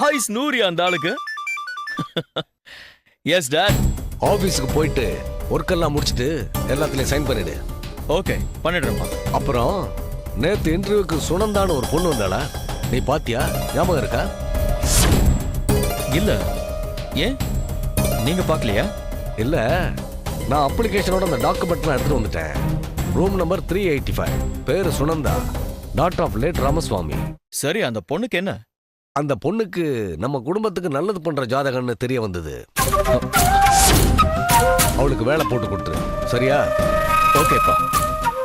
Eyes நூறியா அந்த ஆளுக்கு? எஸ் டாட். ஆபீஸ்க்கு போயிட்டு ஒர்க் எல்லாம் முடிச்சிட்டு எல்லாத்துலயும் சைன் பண்ணிடு. ஓகே பண்ணிடுறேன்ப்பா. அப்புறம் நேத்து இன்டர்வியூக்கு சுனந்தான்னு ஒரு பொண்ணு வந்தாளா, நீ பாத்தியா? ஞாபகம் இருக்கா? இல்ல, ஏன் நீங்க பாக்கலையா? இல்ல, நான் அப்ளிகேஷனோட அந்த டாக்குமெண்ட்லாம் எடுத்துட்டு வந்துட்டேன். Room number 385. பேரு Sunanda, doctor of late Ramaswamy. சரி, அந்த பொண்ணுக்கு என்ன? அந்த பொண்ணுக்கு நம்ம குடும்பத்துக்கு நல்லது பண்ற ஜாதகம்னு தெரிய வந்தது. அவளுக்கு வேலை போட்டு கொடுத்துரு, சரியா? ஓகேப்பா.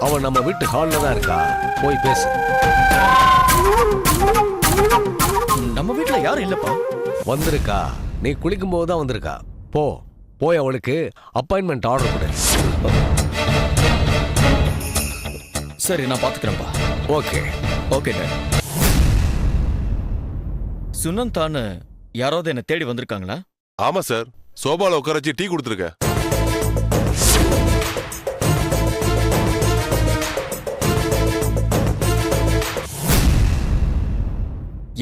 அவன் நம்ம வீட்டு ஹால்ல தான் இருக்கா, போய் பேசு. நம்ம வீட்டுல யாரும் இல்லப்பா. வந்திருக்கா, நீ குளிக்கும் போது தான் வந்திருக்கா. போய் அவளுக்கு அப்பாயின்மெண்ட் ஆர்டர் கொடு. சரி, நான் பாத்துக்கிறேன்ப்பா. Okay okay dad. சுனந்தான்னு யாராவது என்ன தேடி வந்திருக்காங்களா? ஆமா சார், சோபால உட்கார வச்சு டீ கொடுத்துருக்க.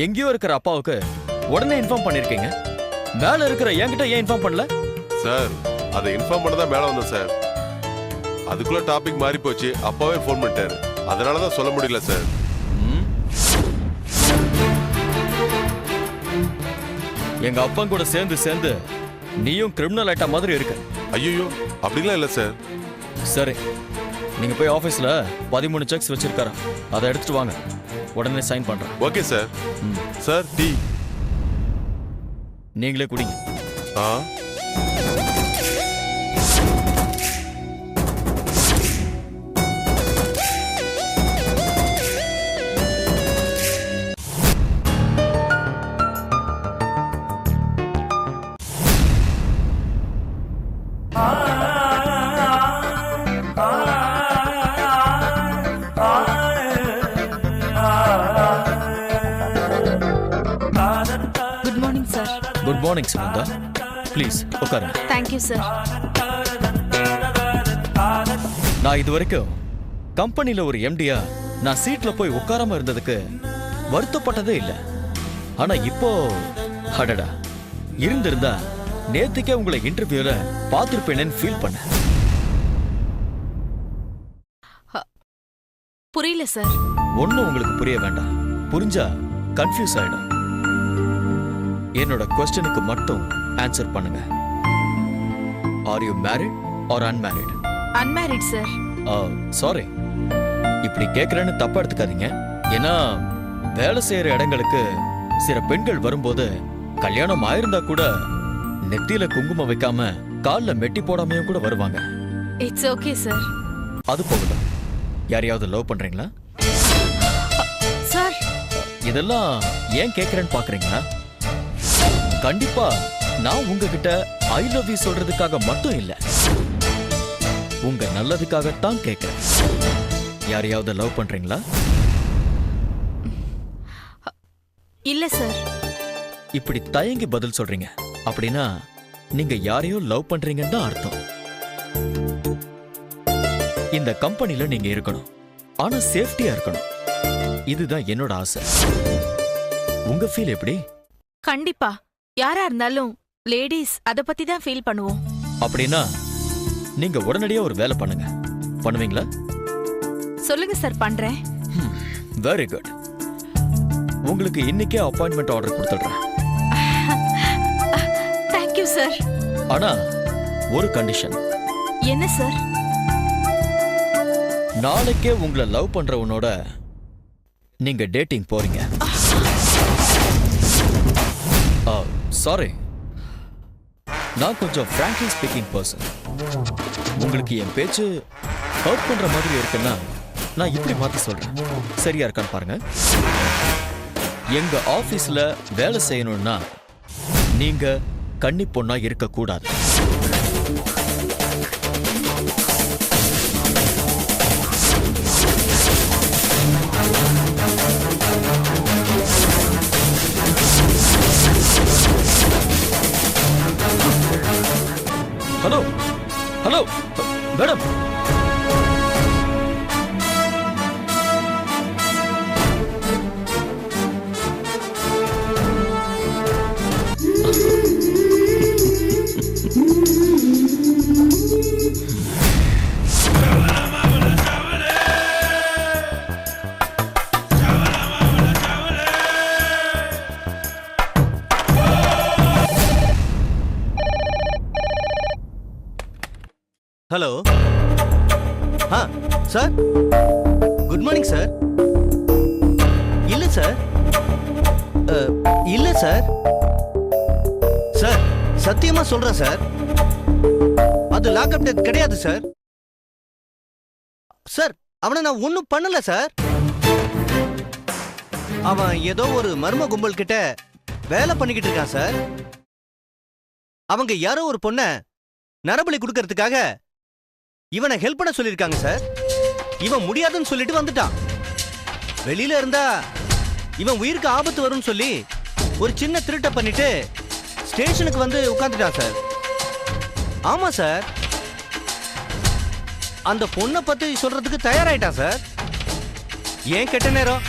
எங்கேயோ இருக்கிற அப்பாவுக்கு உடனே இன்ஃபார்ம் பண்ணிருக்கீங்க. மேல இருக்கிற என்கிட்ட ஏன் இன்ஃபார்ம் பண்ணல? சார், அதை இன்ஃபார்ம் பண்ண தான் மேல வந்தேன் சார். அதுக்குள்ள டாபிக் மாறி போச்சு, அப்பாவே ஃபோன் பண்ணிட்டாரு. அதனாலதான் சொல்ல முடியல சார். எங்க அப்பன் கூட சேர்ந்து நீயும் கிரிமினல் ஐட்டா மாதிரி இருக்க. ஐயோ, அப்படிலாம் இல்ல சார். சரி, நீங்க போய் ஆபீஸ்ல 13 செக்ஸ் வச்சிருக்காரா, அதை எடுத்துட்டு வாங்க. உடனே சைன் பண்றேன். Okay sir. சார், டீ நீங்களே குடிங்க. ஆ, good morning sir. Good morning Sunanda. Please உட்காருங்க. Thank you sir. நான் இது வரைக்கும் கம்பெனில ஒரு எம்டியா நான் சீட்ல போய் உட்காராம இருந்ததுக்கு வருத்தப்பட்டதே இல்ல. ஆனா இப்போ அடடா, இருந்திருந்தா நேத்துக்கே உங்களை இன்டர்வியூல பார்த்திருப்பேனேன்னு ஃபீல் பண்ண. புரியல சார். ஒன்னும் உங்களுக்கு புரிய வேண்டாம். புரிஞ்சா கன்ஃபியூஸ் ஆயிடும். என்னோட क्वेश्चனுக்கு மட்டும் ஆன்சர் பண்ணுங்க. Are you married R unmarried? Unmarried sir. Sorry, இப்படி கேட்கறேன்னு தப்பா எடுத்துக்காதீங்க. ஏன்னா வேலை செய்யற இடங்களுக்கு சில பெண்கள் வரும்போது கல்யாணம் ஆயிருந்தா கூட நெத்தியில குங்குமம் வைக்காம கால்ல மெட்டி போடாமையும் கூட வருவாங்க. It's okay sir. அது போகட்டும், யாரையாவது லவ் பண்றீங்களா? சார், இதெல்லாம் ஏன் கேக்குறேன்னு பாக்குறீங்களா? கண்டிப்பா நான் உங்ககிட்ட ஐ லவ் யூ சொல்றதுக்காக மட்டும் இல்ல, உங்க நல்லதுக்காகத்தான் கேக்குறேன். யாரையாவது லவ் பண்றீங்களா? இல்ல சார். இப்படி தயங்கி பதில் சொல்றீங்க அப்படின்னா நீங்க யாரையோ லவ் பண்றீங்கன்னு தான் அர்த்தம். இந்த கம்பெனில நீங்க இருக்கணும், ஆனா சேஃப்டியா இருக்கணும். இதுதான் என்னோட ஆசை. உங்க ஃபீல் எப்படி? கண்டிப்பா யாரா இருந்தாலும் லேடிஸ் அத பத்தி தான் ஃபீல் பண்ணுவோம். அப்படின்னா நீங்க உடனடியா ஒரு வேலை பண்ணுங்க. பண்ணுவீங்களா? சொல்லுங்க சார், பண்றேன். Very good. உங்களுக்கு இன்னைக்கே அப்பாயின்மெண்ட் ஆர்டர் கொடுத்துடுறேன். Thank you sir. ஆனா ஒரு கண்டிஷன். என்ன சார்? நாளைக்கே உங்களை லவ் பண்றவனோட நீங்க டேட்டிங் போறீங்க. சாரி, நான் கொஞ்சம் ஃப்ராங்க்லி ஸ்பீக்கிங் பர்சன். உங்களுக்கு என் பேச்சு ஹர்ட் பண்ற மாதிரி இருக்குன்னா நான் இப்படி மாத்தி சொல்றேன். சரியா இருக்கான்னு பாருங்க. எங்க ஆபீஸ்ல வேலை செய்யணும்னா நீங்க கன்னி பொண்ணா இருக்க கூடாது. Hello hello madam, hello sir good morning sir. இல்ல சார் இல்ல சார். சார் சத்தியமா சொல்றேன் சார், அது லாக்அப் டெத் கிடையாது சார். சார் அவனை நான் ஒன்னும் பண்ணல சார். அவன் ஏதோ ஒரு மர்ம கும்பல் கிட்ட வேலை பண்ணிக்கிட்டு இருக்கான் சார். அவங்க யாரோ ஒரு பொண்ண நரபலி கொடுக்கறதுக்காக இவனை ஹெல்ப் பண்ண சொல்லியிருக்காங்க சார். இவன் முடியாதுன்னு சொல்லிட்டு வந்துட்டான். வெளியில இருந்தா இவன் உயிருக்கு ஆபத்து வரும்னு சொல்லி ஒரு சின்ன திருட்ட பண்ணிட்டு ஸ்டேஷனுக்கு வந்து உட்கார்ந்துட்டான் சார். ஆமா சார், அந்த பொண்ணை பத்தி சொல்றதுக்கு தயாராயிட்டான் சார். ஏன் கெட்ட நேரம்,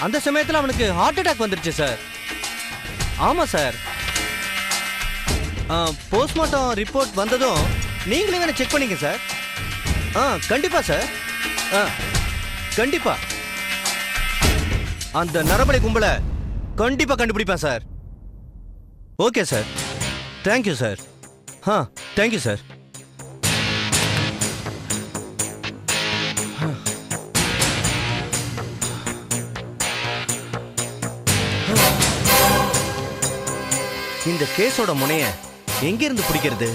அந்த சமயத்துல அவனுக்கு ஹார்ட் அட்டாக் வந்துருச்சு சார். ஆமா சார், போஸ்ட்மார்ட்டம் ரிப்போர்ட் வந்ததும் நீங்களே வேணா செக் பண்ணிக்க சார். கண்டிப்பா சார். கண்டிப்பா அந்த நரபலி கும்பலை கண்டிப்பா கண்டுபிடிப்பேன் sir. Okay sir, thank you sir. Thank you sir. இந்த கேஸோட முனைய எங்க இருந்து பிடிக்கிறது?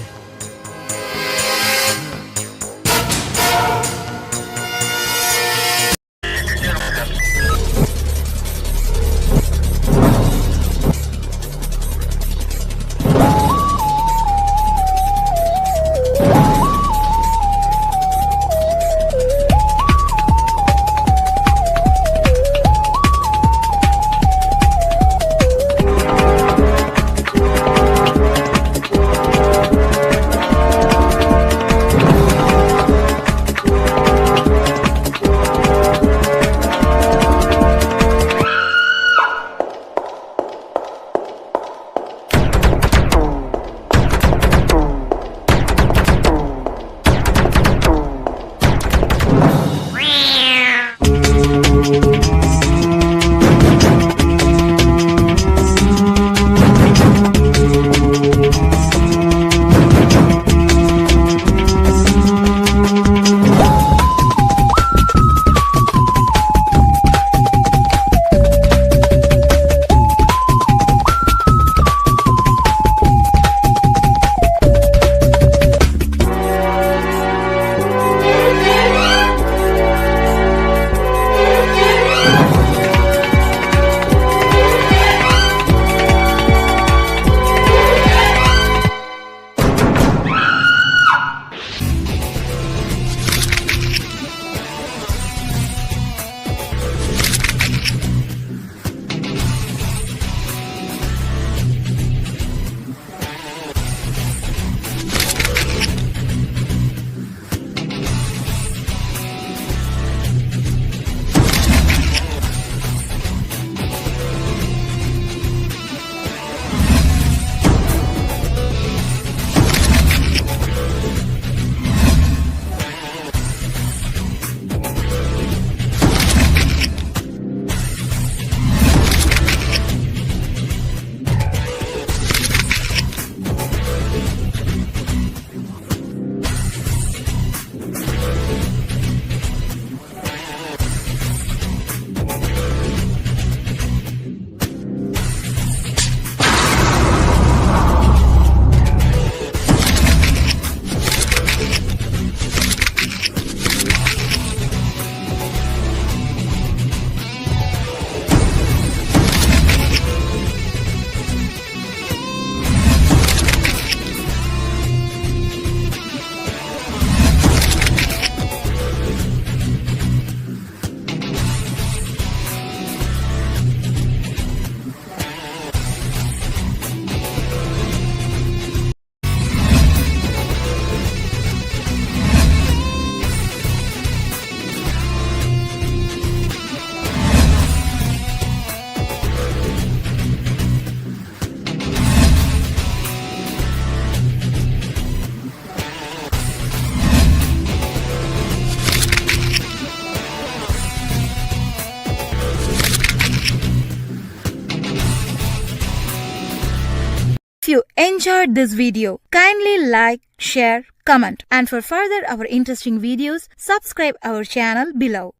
enjoyed this video, kindly like, share, comment, and for further our interesting videos, subscribe our channel below.